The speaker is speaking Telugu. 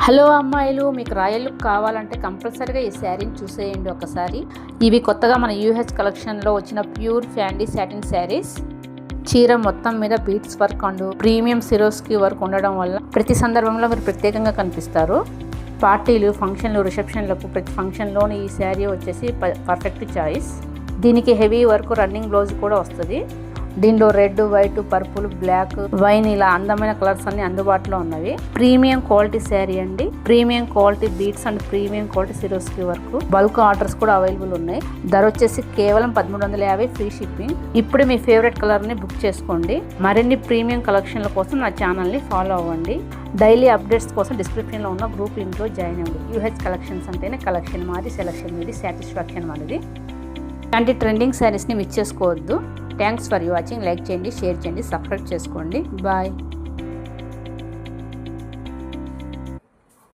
హలో అమ్మాయిలు, మీకు రాయల్ లుక్ కావాలంటే కంపల్సరీగా ఈ శారీని చూసేయండి ఒకసారి. ఇవి కొత్తగా మన యూహెచ్ కలెక్షన్లో వచ్చిన ప్యూర్ ఫ్యాండీ సాటిన్ శారీస్. చీర మొత్తం మీద beads work and premium Swarovski work ఉండడం వల్ల ప్రతి సందర్భంలో మీరు ప్రత్యేకంగా కనిపిస్తారు. పార్టీలు, ఫంక్షన్లు, రిసెప్షన్లకు ప్రతి ఫంక్షన్లోని ఈ శారీ వచ్చేసి పర్ఫెక్ట్ చాయిస్. దీనికి హెవీ వర్క్ రన్నింగ్ బ్లౌజ్ కూడా వస్తుంది. దీనిలో red, white, purple, black, wine ఇలా అందమైన కలర్స్ అన్ని అందుబాటులో ఉన్నవి. ప్రీమియం క్వాలిటీ శారీ అండి. Premium quality beads and premium quality Swarovski work. Bulk orders కూడా అవైలబుల్ ఉన్నాయి. ధర వచ్చేసి కేవలం 1350, ఫ్రీ షిప్పింగ్. ఇప్పుడు మీ ఫేవరెట్ కలర్ ని బుక్ చేసుకోండి. మరిన్ని ప్రీమియం కలెక్షన్ల కోసం నా ఛానల్ ని ఫాలో అవ్వండి. డైలీ అప్డేట్స్ కోసం డిస్క్రిప్షన్ లో ఉన్న గ్రూప్ లింక్ లో జాయిన్ అవ్వండి. యూహెచ్ కలెక్షన్స్ అంటేనే కలెక్షన్ మాది, సెలెక్షన్ మీది, సాటిస్ఫాక్షన్ మనది. ఇలాంటి ట్రెండింగ్ శారీస్ని మిస్ చేసుకోవద్దు. Thanks for watching. లైక్ చేయండి, షేర్ చేయండి, సబ్స్క్రైబ్ చేసుకోండి. బాయ్.